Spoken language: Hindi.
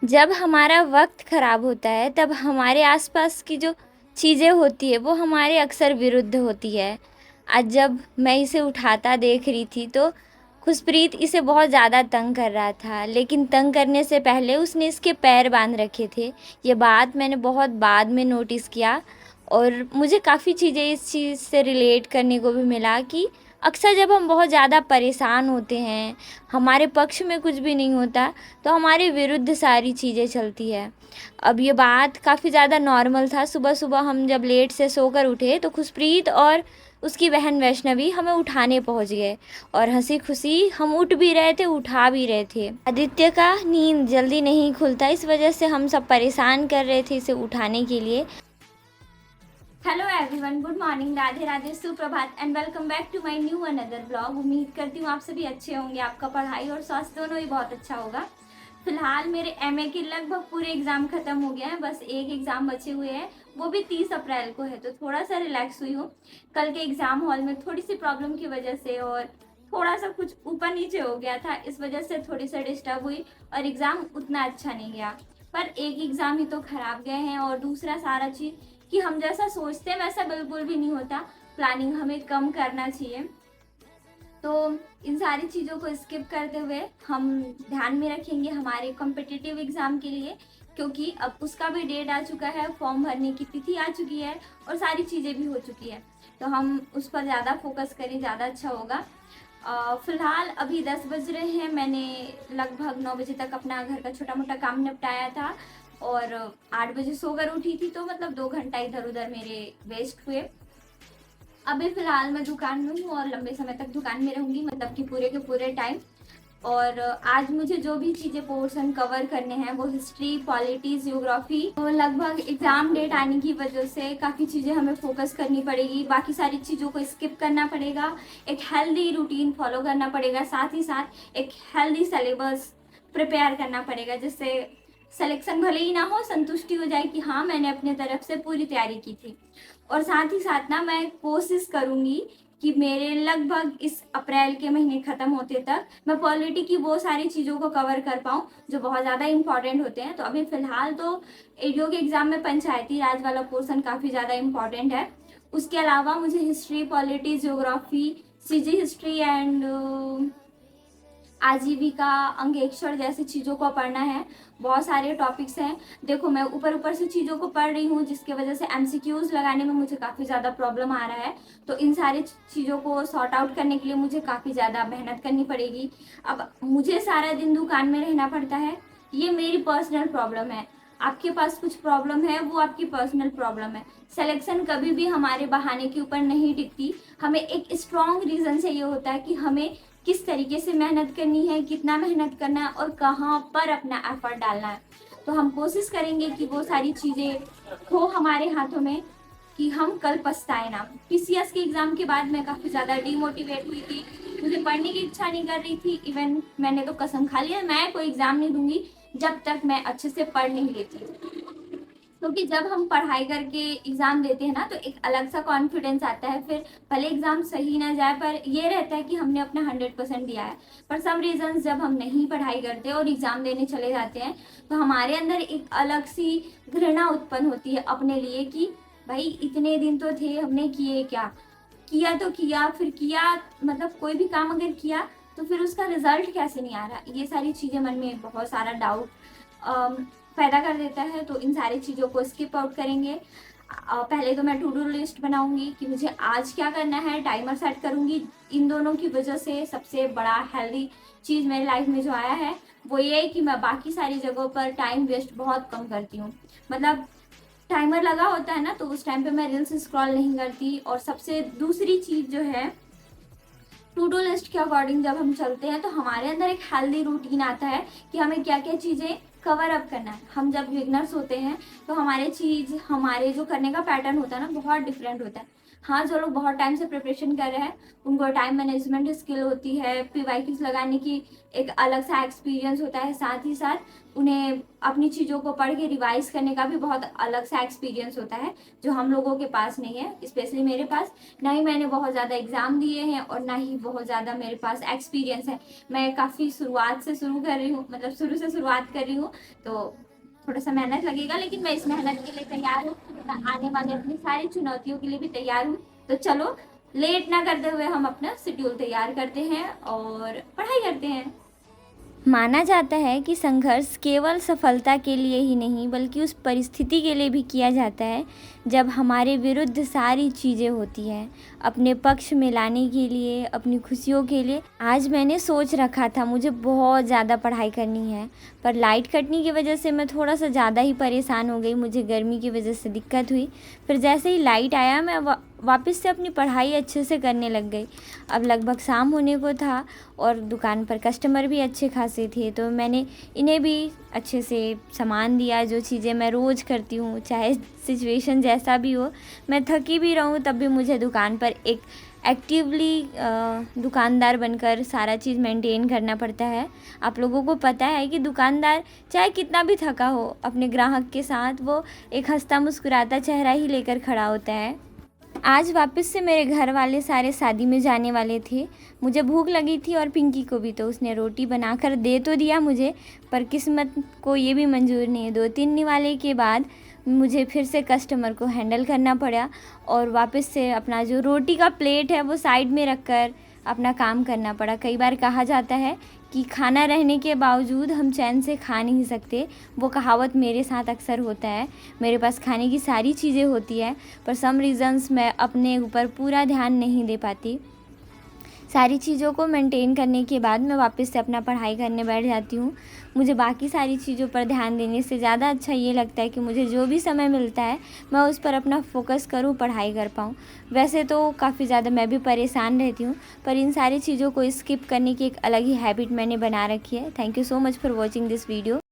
जब हमारा वक्त ख़राब होता है तब हमारे आसपास की जो चीज़ें होती है वो हमारे अक्सर विरुद्ध होती है। आज जब मैं इसे उठाता देख रही थी तो खुशप्रीत इसे बहुत ज़्यादा तंग कर रहा था, लेकिन तंग करने से पहले उसने इसके पैर बांध रखे थे। ये बात मैंने बहुत बाद में नोटिस किया और मुझे काफ़ी चीज़ें इस चीज़ से रिलेट करने को भी मिला कि अक्सर जब हम बहुत ज़्यादा परेशान होते हैं, हमारे पक्ष में कुछ भी नहीं होता, तो हमारे विरुद्ध सारी चीज़ें चलती है। अब ये बात काफ़ी ज़्यादा नॉर्मल था। सुबह सुबह हम जब लेट से सोकर उठे तो खुशप्रीत और उसकी बहन वैष्णवी हमें उठाने पहुंच गए और हंसी खुशी हम उठ भी रहे थे, उठा भी रहे थे। आदित्य का नींद जल्दी नहीं खुलता, इस वजह से हम सब परेशान कर रहे थे इसे उठाने के लिए। Hello everyone, good morning, Radhe Radhe, सुप्रभात and welcome back to my new another blog. उम्मीद करती हूँ आप सभी अच्छे होंगे, आपका पढ़ाई और स्वास्थ्य दोनों ही बहुत अच्छा होगा। फिलहाल मेरे एमए के लगभग पूरे एग्जाम खत्म हो गए हैं, बस एक एग्जाम बचे हुए हैं, वो भी 30 अप्रैल को है, तो थोड़ा सा रिलैक्स हुई हूँ। कल के एग्जाम हॉल में थोड़ी सी प्रॉब्लम की वजह से और थोड़ा सा कुछ ऊपर नीचे हो गया था, इस वजह से थोड़ी सा डिस्टर्ब हुई और एग्जाम उतना अच्छा नहीं गया। पर एक एग्जाम ही तो खराब गए हैं और दूसरा सारा चीज कि हम जैसा सोचते हैं वैसा बिल्कुल भी नहीं होता। प्लानिंग हमें कम करना चाहिए। तो इन सारी चीज़ों को स्किप करते हुए हम ध्यान में रखेंगे हमारे कॉम्पिटिटिव एग्ज़ाम के लिए, क्योंकि अब उसका भी डेट आ चुका है, फॉर्म भरने की तिथि आ चुकी है और सारी चीज़ें भी हो चुकी है। तो हम उस पर ज़्यादा फोकस करें, ज़्यादा अच्छा होगा। फ़िलहाल अभी 10 बज रहे हैं, मैंने लगभग 9 बजे तक अपना घर का छोटा मोटा काम निपटाया था और 8 बजे सोकर उठी थी, तो मतलब 2 घंटा इधर उधर मेरे वेस्ट हुए। अभी फ़िलहाल मैं दुकान में हूँ और लंबे समय तक दुकान में रहूँगी, मतलब कि पूरे के पूरे टाइम। और आज मुझे जो भी चीज़ें पोर्शन कवर करने हैं वो हिस्ट्री, पॉलिटी, जियोग्राफी, तो लगभग एग्ज़ाम डेट आने की वजह से काफ़ी चीज़ें हमें फोकस करनी पड़ेगी, बाकी सारी चीज़ों को स्किप करना पड़ेगा, एक हेल्दी रूटीन फॉलो करना पड़ेगा, साथ ही साथ एक हेल्दी सिलेबस प्रिपेयर करना पड़ेगा, जिससे सिलेक्शन भले ही ना हो, संतुष्टि हो जाए कि हाँ मैंने अपने तरफ से पूरी तैयारी की थी। और साथ ही साथ ना मैं कोशिश करूँगी कि मेरे लगभग इस अप्रैल के महीने ख़त्म होते तक मैं पॉलिटी की वो सारी चीज़ों को कवर कर पाऊँ जो बहुत ज़्यादा इंपॉर्टेंट होते हैं। तो अभी फ़िलहाल तो एडीओ के एग्ज़ाम में पंचायती राज वाला पोर्शन काफ़ी ज़्यादा इंपॉर्टेंट है। उसके अलावा मुझे history, polity, geography, CG history and आजीविका, अंगेक्षर जैसी चीज़ों को पढ़ना है। बहुत सारे टॉपिक्स हैं। देखो मैं ऊपर ऊपर से चीज़ों को पढ़ रही हूँ, जिसकी वजह से एमसीक्यूज लगाने में मुझे काफ़ी ज़्यादा प्रॉब्लम आ रहा है। तो इन सारी चीज़ों को सॉर्ट आउट करने के लिए मुझे काफ़ी ज़्यादा मेहनत करनी पड़ेगी। अब मुझे सारा दिन दुकान में रहना पड़ता है, ये मेरी पर्सनल प्रॉब्लम है। आपके पास कुछ प्रॉब्लम है, वो आपकी पर्सनल प्रॉब्लम है। सिलेक्शन कभी भी हमारे बहाने के ऊपर नहीं टिकती। हमें एक स्ट्रॉन्ग रीज़न चाहिए होता है कि हमें किस तरीके से मेहनत करनी है, कितना मेहनत करना है और कहाँ पर अपना एफर्ट डालना है। तो हम कोशिश करेंगे कि वो सारी चीज़ें हो हमारे हाथों में कि हम कल पछताए ना। पीसीएस के एग्ज़ाम के बाद मैं काफ़ी ज़्यादा डीमोटिवेट हुई थी, मुझे पढ़ने की इच्छा नहीं कर रही थी। इवन मैंने तो कसम खा लिया मैं कोई एग्ज़ाम नहीं दूंगी जब तक मैं अच्छे से पढ़ नहीं लेती। क्योंकि जब हम पढ़ाई करके एग्ज़ाम देते हैं ना तो एक अलग सा कॉन्फिडेंस आता है। फिर भले एग्ज़ाम सही ना जाए पर ये रहता है कि हमने अपना 100% दिया है। पर सम रीज़न्स जब हम नहीं पढ़ाई करते और एग्ज़ाम देने चले जाते हैं तो हमारे अंदर एक अलग सी घृणा उत्पन्न होती है अपने लिए कि भाई इतने दिन तो थे, हमने किए क्या, किया तो किया, फिर किया मतलब कोई भी काम अगर किया तो फिर उसका रिजल्ट कैसे नहीं आ रहा। ये सारी चीज़ें मन में बहुत सारा डाउट पैदा कर देता है। तो इन सारी चीज़ों को स्किप आउट करेंगे। पहले तो मैं टू डू लिस्ट बनाऊंगी कि मुझे आज क्या करना है, टाइमर सेट करूंगी। इन दोनों की वजह से सबसे बड़ा हेल्दी चीज़ मेरे लाइफ में जो आया है वो ये है कि मैं बाकी सारी जगहों पर टाइम वेस्ट बहुत कम करती हूँ। मतलब टाइमर लगा होता है ना तो उस टाइम पे मैं रील्स स्क्रॉल नहीं करती। और सबसे दूसरी चीज़ जो है, टू डू लिस्ट के अकॉर्डिंग जब हम चलते हैं तो हमारे अंदर एक हेल्दी रूटीन आता है कि हमें क्या क्या चीज़ें कवर अप करना है। हम जब बिगनर्स होते हैं तो हमारे जो करने का पैटर्न होता है ना बहुत डिफरेंट होता है। हाँ, जो लोग बहुत टाइम से प्रिपरेशन कर रहे हैं उनको टाइम मैनेजमेंट स्किल होती है, पीवाईक्यूज लगाने की एक अलग सा एक्सपीरियंस होता है, साथ ही साथ उन्हें अपनी चीज़ों को पढ़ के रिवाइज़ करने का भी बहुत अलग सा एक्सपीरियंस होता है, जो हम लोगों के पास नहीं है, स्पेशली मेरे पास। ना ही मैंने बहुत ज़्यादा एग्ज़ाम दिए हैं और ना ही बहुत ज़्यादा मेरे पास एक्सपीरियंस है। मैं काफ़ी शुरुआत से शुरू कर रही हूँ, मतलब शुरू से शुरुआत कर रही हूँ, तो थोड़ा-सा मेहनत लगेगा, लेकिन मैं इस मेहनत के लिए तैयार हूँ। मैं आने वाले अपनी सारी चुनौतियों के लिए भी तैयार हूँ। तो चलो, लेट ना करते हुए हम अपना शेड्यूल तैयार करते हैं और पढ़ाई करते हैं। माना जाता है कि संघर्ष केवल सफलता के लिए ही नहीं बल्कि उस परिस्थिति के लिए भी किया जाता है जब हमारे विरुद्ध सारी चीज़ें होती हैं, अपने पक्ष में लाने के लिए, अपनी खुशियों के लिए। आज मैंने सोच रखा था मुझे बहुत ज़्यादा पढ़ाई करनी है, पर लाइट कटने की वजह से मैं थोड़ा सा ज़्यादा ही परेशान हो गई, मुझे गर्मी की वजह से दिक्कत हुई। फिर जैसे ही लाइट आया मैं वापस से अपनी पढ़ाई अच्छे से करने लग गई। अब लगभग शाम होने को था और दुकान पर कस्टमर भी अच्छे खासे थे, तो मैंने इन्हें भी अच्छे से सामान दिया, जो चीज़ें मैं रोज़ करती हूँ, चाहे सिचुएशन जैसा भी हो। मैं थकी भी रहूँ तब भी मुझे दुकान पर एक एक्टिवली दुकानदार बनकर सारा चीज़ मेंटेन करना पड़ता है। आप लोगों को पता है कि दुकानदार चाहे कितना भी थका हो, अपने ग्राहक के साथ वो एक हंसता मुस्कुराता चेहरा ही लेकर खड़ा होता है। आज वापस से मेरे घर वाले सारे शादी में जाने वाले थे। मुझे भूख लगी थी और पिंकी को भी, तो उसने रोटी बनाकर दे तो दिया मुझे, पर किस्मत को ये भी मंजूर नहीं है। 2-3 निवाले के बाद मुझे फिर से कस्टमर को हैंडल करना पड़ा और वापस से अपना जो रोटी का प्लेट है वो साइड में रख कर अपना काम करना पड़ा। कई बार कहा जाता है कि खाना रहने के बावजूद हम चैन से खा नहीं सकते। वो कहावत मेरे साथ अक्सर होता है। मेरे पास खाने की सारी चीज़ें होती है, पर सम रीज़न्स मैं अपने ऊपर पूरा ध्यान नहीं दे पाती। सारी चीज़ों को मेंटेन करने के बाद मैं वापस से अपना पढ़ाई करने बैठ जाती हूँ। मुझे बाकी सारी चीज़ों पर ध्यान देने से ज़्यादा अच्छा ये लगता है कि मुझे जो भी समय मिलता है मैं उस पर अपना फोकस करूँ, पढ़ाई कर पाऊँ। वैसे तो काफ़ी ज़्यादा मैं भी परेशान रहती हूँ, पर इन सारी चीज़ों को स्किप करने की एक अलग ही हैबिट मैंने बना रखी है। Thank you so much for watching this video.